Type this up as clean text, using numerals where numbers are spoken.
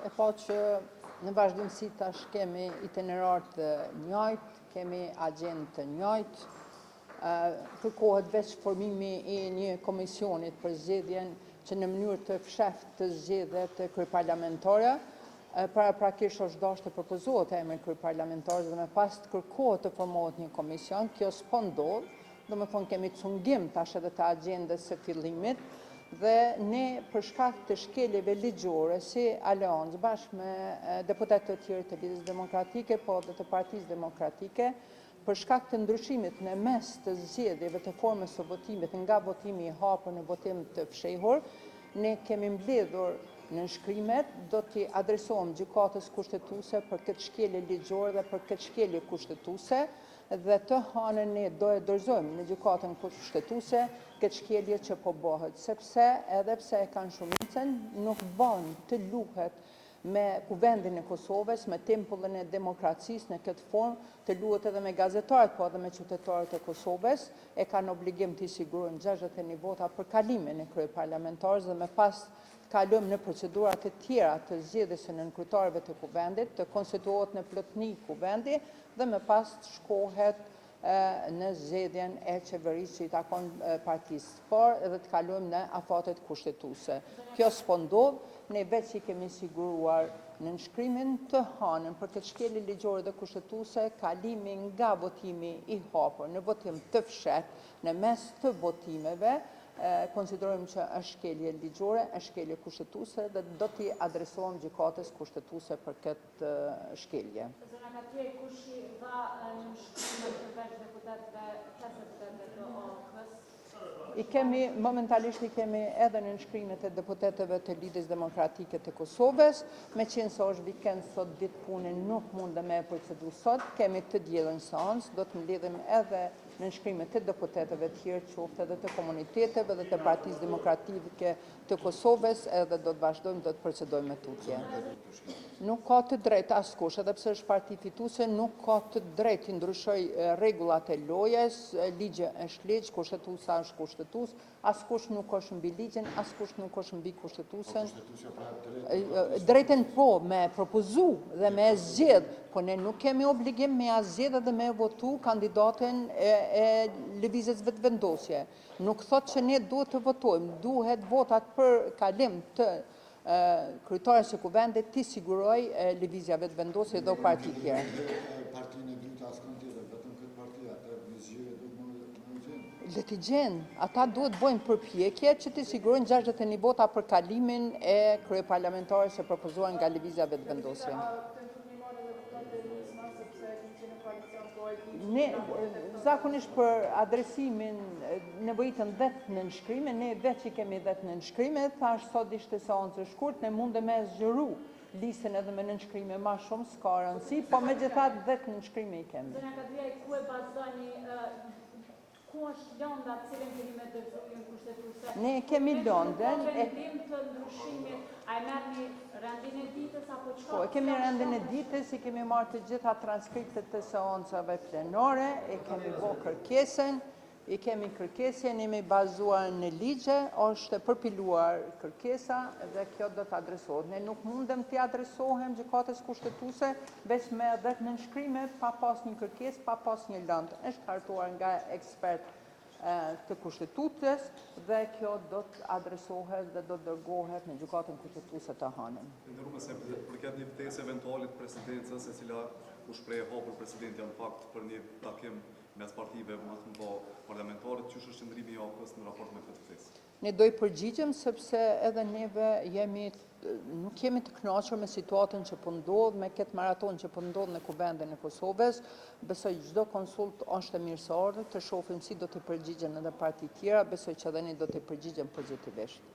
e pa që në vazhdimësi tash kemi itinerar të njëjtë, kemi agjendë të njëjtë, kërkohet veç formimi i një komisionit për zgjedhjen që në mënyrë të fshehtë të zgjedhet kryeparlamentare. Paraprakisht është dashur të propozohet emri kryeparlamentar dhe më pas të kërkohet të formohet një komision. Kjo s'po ndodh, domethënë kemi cungim tash edhe të agjendës së fillimit dhe ne për shkak të shkeljeve ligjore si aleancë bashkë me deputetë të tjerë të Lidhjes Demokratike, po dhe të Partisë Demokratike, për shkak të ndryshimit në mes të zgjedhjeve të formës së votimit nga votimi i hapur në votim të fshehur, ne kemi mbledhur nënshkrimet, do t'i adresohem gjykatës kushtetuese për këtë shkelje ligjore dhe për këtë shkelje kushtetuese dhe të hanën ne do e dorëzojmë në gjykatën kushtetuese këtë shkelje që po bëhet, sepse edhe pse e kanë shumicën, nuk bën të luhet me kuvendin e Kosovës, me tempullin e demokracisë në këtë formë, të luhet edhe me gazetarët, po edhe me qytetarët e Kosovës, e kanë obligim të sigurojnë 61 vota për kalimin e kryeparlamentarës dhe me pas kalojmë në procedurat të tjera të zgjedhjes së nënkryetarëve të kuvendit, të konstituohet në plotëni kuvendi dhe më pas të shkohet në zgjedhjen e qeverisë që i takon partisë, por edhe të kalojmë në afatet kushtetuese. Kjo s'po ndodh, ne veç i kemi siguruar nënshkrimin të hanën për këtë shkelje ligjore dhe kushtetuese, kalimi nga votimi i hapur në votim të fshehtë në mes të votimeve, konsiderojmë që është shkelje ligjore, është shkelje kushtetuese dhe do t'i adresohem gjykatës kushtetuese për këtë shkelje. Zona Katje, kush i dha nënshkrimet përveç deputetëve, pesë deputetëve të OKS? Momentalisht i kemi edhe nënshkrimet e deputetëve të Lidhjes Demokratike të Kosovës, me qenë se është vikend sot ditë pune nuk mund dhe me procedu sot, kemi të diellën seancë, do të mbledhim edhe nënshkrimet të deputetëve tjerë qoftë edhe të komuniteteve dhe të Partisë Demokratike të Kosovës, edhe do të vazhdojmë, do të procedojmë me tutje. Nuk ka të drejtë askush, edhe pse është parti fituese, nuk ka të drejtë të ndryshojë rregullat e lojës, ligji është ligj, kushtetuesa është kushtetues, askush nuk është mbi ligjin, askush nuk është mbi kushtetuesen. Drejtën po me propozu dhe me zgjedh, po ne nuk kemi obligim me zgjedh dhe me votu kandidatin e lëvizjes vetëvendosje. Nuk thot që ne duhet të votojmë, duhet votat për kalim të kryetares së kuvendit t'i siguroj lëvizja vetëvendosje dhe parti tjerë. Partinë e dytë askën tjetër, vetëm këtë parti, atë zgjedhje duhet më gjenë. Le t'i gjenë, ata duhet bojnë përpjekje që t'i sigurojnë 61 vota për kalimin e kryeparlamentares së propozuar nga lëvizja vetëvendosje. Ne, zakonisht për adresimin nevojitën 10 nënshkrime, ne veç i kemi 10 nënshkrime, thash sot ishte seancë e shkurt, ne mundem me zgjeru listën edhe me nënshkrime ma shumë, s'ka rëndësi, po megjithatë 10 nënshkrime i kemi. Zona Kadria, ku e bazoni, ku është lënda cilën keni me dorëzuar kushtetuese? Ne kemi lëndën. Vendim të ndryshimit, a e merrni rendin e ditës apo çka? Po, kemi rendin e ditës, i kemi marrë të gjitha transkriptet të seancave plenare, e kemi bërë kërkesën, i kemi kërkesjen, jemi bazuar në ligje, është përpiluar kërkesa dhe kjo do të adresohet. Ne nuk mundem të adresohem gjykatës kushtetuese veç me 10 nënshkrime pa pas një kërkesë, pa pas një lëndë. Është hartuar nga ekspert të kushtetutës dhe kjo do të adresohet dhe do të dërgohet në gjykatën kushtetuese të Hanën. Ndërrume se përket një ftesë eventualit presidencës e cila u shpreh hapur presidenti në fakt për një takim mes partive më të parlamentarët, ç'është qëndrimi i OKS në raport me këtë ftesë? Ne do i përgjigjem sepse edhe neve nuk jemi të kënaqur me situatën që po ndodh, me këtë maraton që po ndodh në kuvendin e Kosovës. Besoj çdo konsult është e mirësor, të shohim si do të përgjigjen edhe parti tjera, besoj që edhe ne do të përgjigjem pozitivisht.